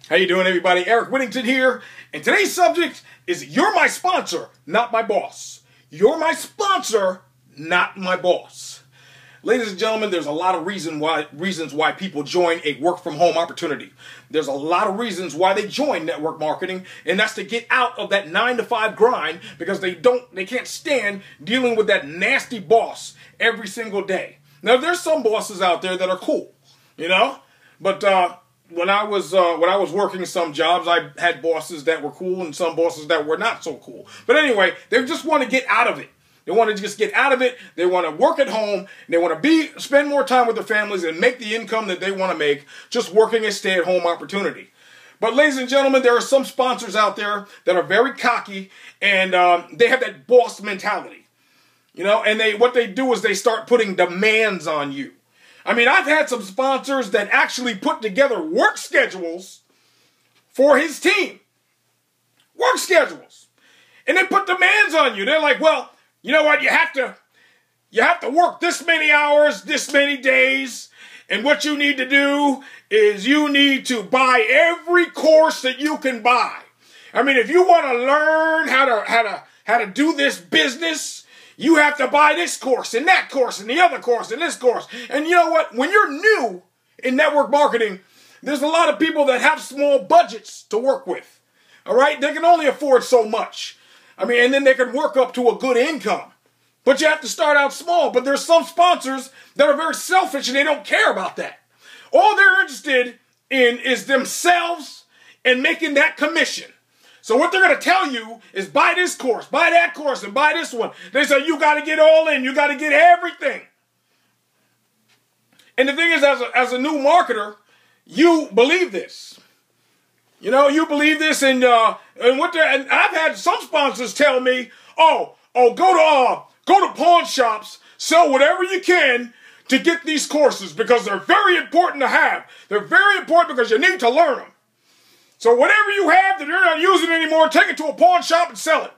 How you doing, everybody? Eric Whittington here, and today's subject is you're my sponsor, not my boss. You're my sponsor, not my boss. Ladies and gentlemen, there's a lot of reasons why people join a work-from-home opportunity. There's a lot of reasons why they join network marketing, and that's to get out of that 9-to-5 grind because they can't stand dealing with that nasty boss every single day. Now, there's some bosses out there that are cool, but when I was working some jobs, I had bosses that were cool and some bosses that were not so cool. But anyway, they just want to get out of it. They want to just get out of it. They want to work at home. They want to spend more time with their families and make the income that they want to make just working a stay-at-home opportunity. But ladies and gentlemen, there are some sponsors out there that are very cocky and they have that boss mentality. And what they do is they start putting demands on you. I mean, I've had some sponsors that actually put together work schedules for his team. Work schedules. And they put demands on you. They're like, well, you know what? You have to work this many hours, this many days. And what you need to do is you need to buy every course that you can buy. I mean, if you want to learn how to do this business, you have to buy this course and that course and the other course and this course. And you know what? When you're new in network marketing, there's a lot of people that have small budgets to work with. All right? They can only afford so much. I mean, and then they can work up to a good income. But you have to start out small. But there's some sponsors that are very selfish and they don't care about that. All they're interested in is themselves and making that commission. So what they're going to tell you is buy this course, buy that course, and buy this one. They say you got to get all in. You got to get everything. And the thing is, as a new marketer, you believe this. You believe this, and I've had some sponsors tell me, go to pawn shops, sell whatever you can to get these courses because they're very important to have. They're very important because you need to learn them. So whatever you have that you're not using anymore, take it to a pawn shop and sell it.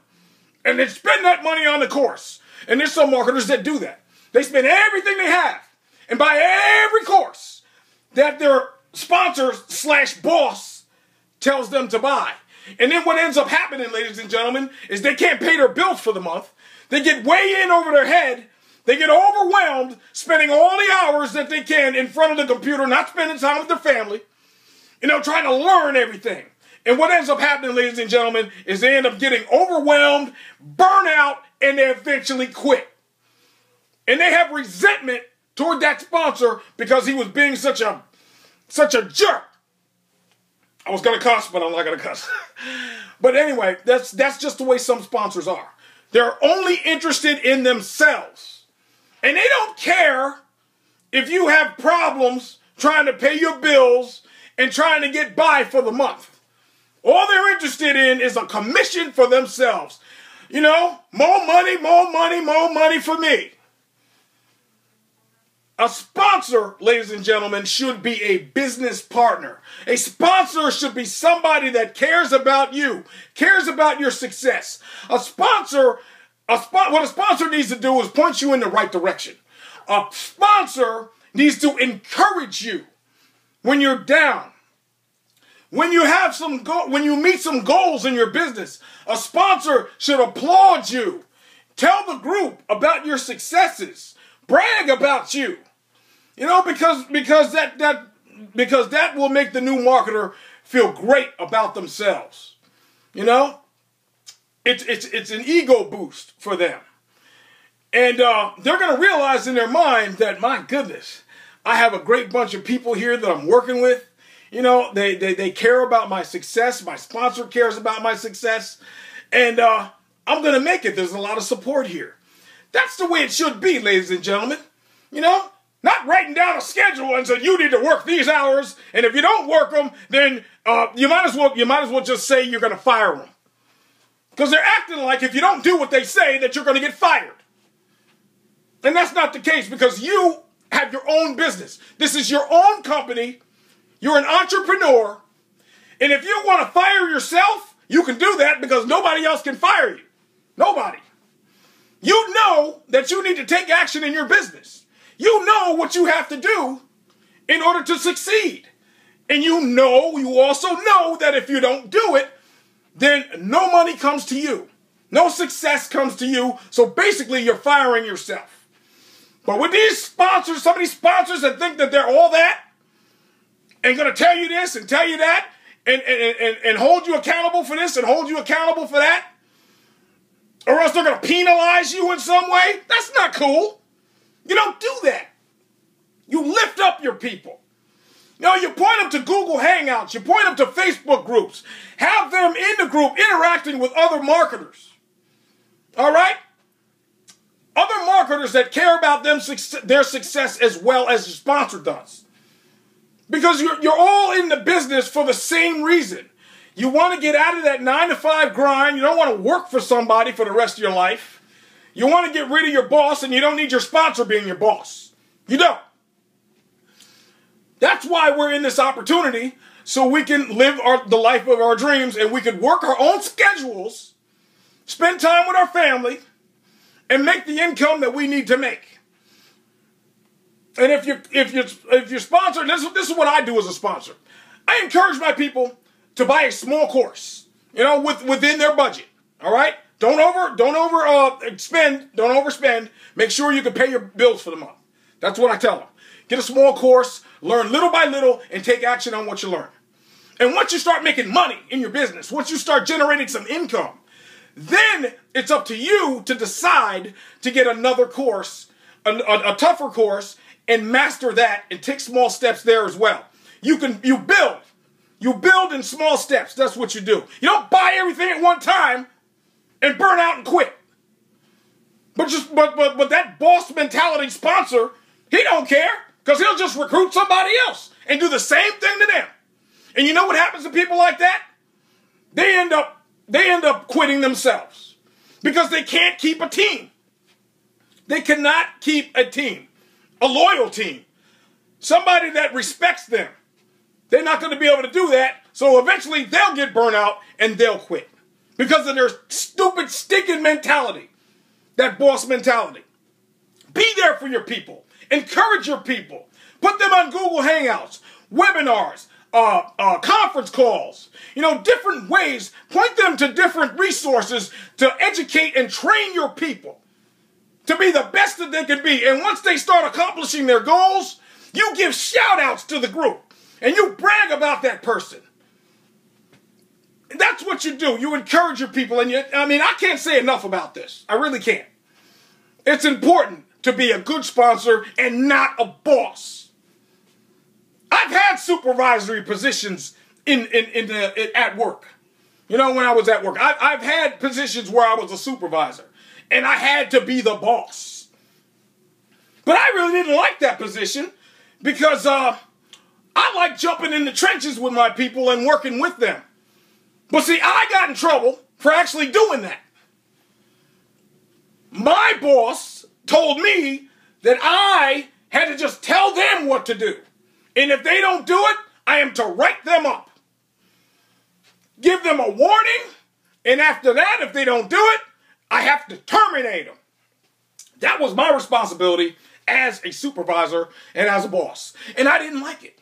And then spend that money on the course. And there's some marketers that do that. They spend everything they have and buy every course that their sponsor / boss tells them to buy. And then what ends up happening, ladies and gentlemen, is they can't pay their bills for the month. They get way in over their head. They get overwhelmed, spending all the hours that they can in front of the computer, not spending time with their family. Trying to learn everything. And what ends up happening, ladies and gentlemen, is they end up getting overwhelmed, burn out, and they eventually quit. And they have resentment toward that sponsor because he was being such a jerk. I was going to cuss, but I'm not going to cuss. But anyway, that's just the way some sponsors are. They're only interested in themselves. And they don't care if you have problems trying to pay your bills and trying to get by for the month. All they're interested in is a commission for themselves. More money, more money, more money for me. A sponsor, ladies and gentlemen, should be a business partner. A sponsor should be somebody that cares about you, cares about your success. What a sponsor needs to do is point you in the right direction. A sponsor needs to encourage you when you're down. When you meet some goals in your business, a sponsor should applaud you. Tell the group about your successes. Brag about you. Because that will make the new marketer feel great about themselves. It's an ego boost for them. And they're going to realize in their mind that, my goodness, I have a great bunch of people here that I'm working with. They care about my success. My sponsor cares about my success. And I'm going to make it. There's a lot of support here. That's the way it should be, ladies and gentlemen. Not writing down a schedule and saying you need to work these hours. And if you don't work them, then you might as well just say you're going to fire them. Because they're acting like if you don't do what they say that you're going to get fired. And that's not the case because you have your own business. This is your own company. You're an entrepreneur, and if you want to fire yourself, you can do that because nobody else can fire you. Nobody. You know that you need to take action in your business. You know what you have to do in order to succeed. And you also know that if you don't do it, then no money comes to you. No success comes to you. So basically, you're firing yourself. But with these sponsors, some of these sponsors that think that they're all that, and going to tell you this and tell you that, and hold you accountable for this and hold you accountable for that, or else they're going to penalize you in some way, that's not cool. You don't do that. You lift up your people. You know, you point them to Google Hangouts. You point them to Facebook groups. Have them in the group interacting with other marketers. All right? Other marketers that care about their success as well as the sponsor does. Because you're all in the business for the same reason. You want to get out of that 9-to-5 grind. You don't want to work for somebody for the rest of your life. You want to get rid of your boss, and you don't need your sponsor being your boss. You don't. That's why we're in this opportunity, so we can live the life of our dreams, and we can work our own schedules, spend time with our family, and make the income that we need to make. And if you're sponsored, this is what I do as a sponsor. I encourage my people to buy a small course, within their budget. All right, don't overspend. Make sure you can pay your bills for the month. That's what I tell them. Get a small course, learn little by little, and take action on what you learn. And once you start making money in your business, once you start generating some income, then it's up to you to decide to get another course, a tougher course, and master that and take small steps there as well. You build. You build in small steps. That's what you do. You don't buy everything at one time and burn out and quit. But that boss mentality sponsor, he don't care, because he'll just recruit somebody else and do the same thing to them. And you know what happens to people like that? They end up quitting themselves because they can't keep a team. They cannot keep a team, a loyal team, somebody that respects them. They're not going to be able to do that, so eventually they'll get burnt out and they'll quit because of their stupid, stinking mentality, that boss mentality. Be there for your people. Encourage your people. Put them on Google Hangouts, webinars, conference calls, different ways. Point them to different resources to educate and train your people to be the best that they can be. And once they start accomplishing their goals, you give shout outs to the group and you brag about that person. And that's what you do. You encourage your people. And I can't say enough about this. I really can't. It's important to be a good sponsor and not a boss. I've had supervisory positions at work. When I was at work, I've had positions where I was a supervisor and I had to be the boss. But I really didn't like that position because I like jumping in the trenches with my people and working with them. But see, I got in trouble for actually doing that. My boss told me that I had to just tell them what to do. And if they don't do it, I am to write them up. Give them a warning. And after that, if they don't do it, I have to terminate them. That was my responsibility as a supervisor and as a boss. And I didn't like it.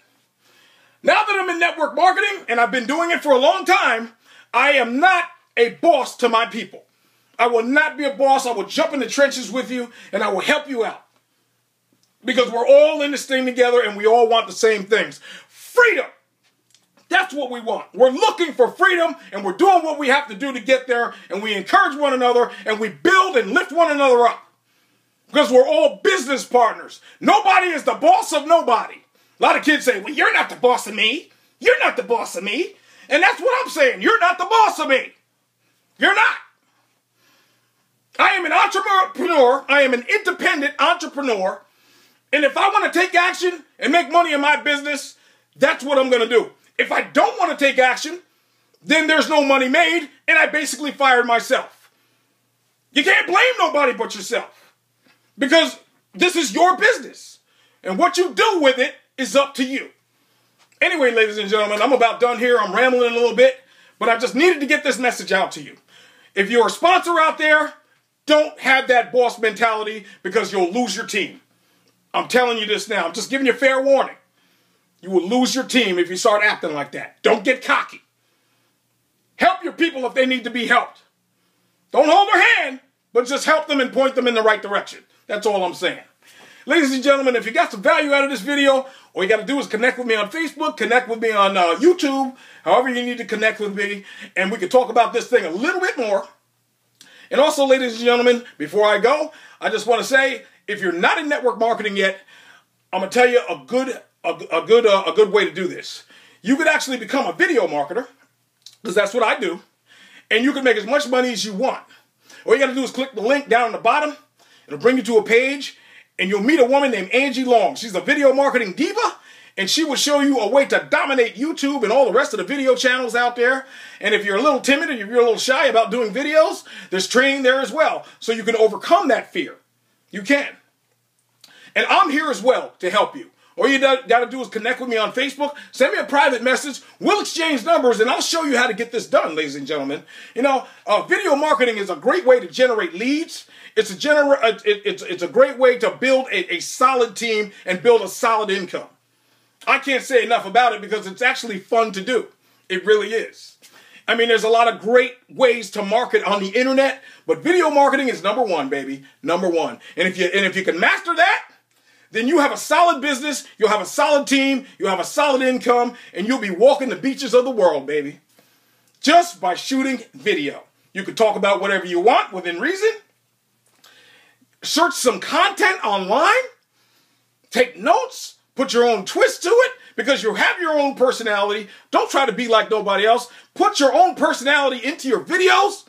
Now that I'm in network marketing and I've been doing it for a long time, I am not a boss to my people. I will not be a boss. I will jump in the trenches with you and I will help you out. Because we're all in this thing together and we all want the same things. Freedom. That's what we want. We're looking for freedom and we're doing what we have to do to get there, and we encourage one another and we build and lift one another up. Because we're all business partners. Nobody is the boss of nobody. A lot of kids say, well, you're not the boss of me. You're not the boss of me. And that's what I'm saying. You're not the boss of me. You're not. I am an entrepreneur. I am an independent entrepreneur. And if I want to take action and make money in my business, that's what I'm going to do. If I don't want to take action, then there's no money made, and I basically fired myself. You can't blame nobody but yourself, because this is your business, and what you do with it is up to you. Anyway, ladies and gentlemen, I'm about done here. I'm rambling a little bit, but I just needed to get this message out to you. If you're a sponsor out there, don't have that boss mentality, because you'll lose your team. I'm telling you this now. I'm just giving you fair warning. You will lose your team if you start acting like that. Don't get cocky. Help your people if they need to be helped. Don't hold their hand, but just help them and point them in the right direction. That's all I'm saying. Ladies and gentlemen, if you got some value out of this video, all you got to do is connect with me on Facebook, connect with me on YouTube, however you need to connect with me, and we can talk about this thing a little bit more. And also, ladies and gentlemen, before I go, I just want to say, if you're not in network marketing yet, I'm going to tell you a good way to do this. You could actually become a video marketer, because that's what I do, and you can make as much money as you want. All you got to do is click the link down on the bottom. It'll bring you to a page, and you'll meet a woman named Angie Long. She's a video marketing diva, and she will show you a way to dominate YouTube and all the rest of the video channels out there. And if you're a little timid or if you're a little shy about doing videos, there's training there as well, so you can overcome that fear. You can. And I'm here as well to help you. All you got to do is connect with me on Facebook, send me a private message, we'll exchange numbers, and I'll show you how to get this done, ladies and gentlemen. You know, video marketing is a great way to generate leads. It's a great way to build a solid team and build a solid income. I can't say enough about it because it's actually fun to do. It really is. I mean, there's a lot of great ways to market on the internet, but video marketing is number one, baby. Number one. And if you can master that, then you have a solid business, you'll have a solid team, you'll have a solid income, and you'll be walking the beaches of the world, baby. Just by shooting video. You can talk about whatever you want within reason. Search some content online. Take notes. Put your own twist to it, because you have your own personality. Don't try to be like nobody else. Put your own personality into your videos,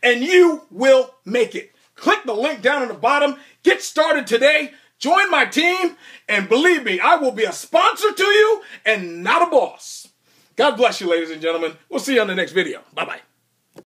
and you will make it. Click the link down on the bottom. Get started today. Join my team, and believe me, I will be a sponsor to you and not a boss. God bless you, ladies and gentlemen. We'll see you on the next video. Bye-bye.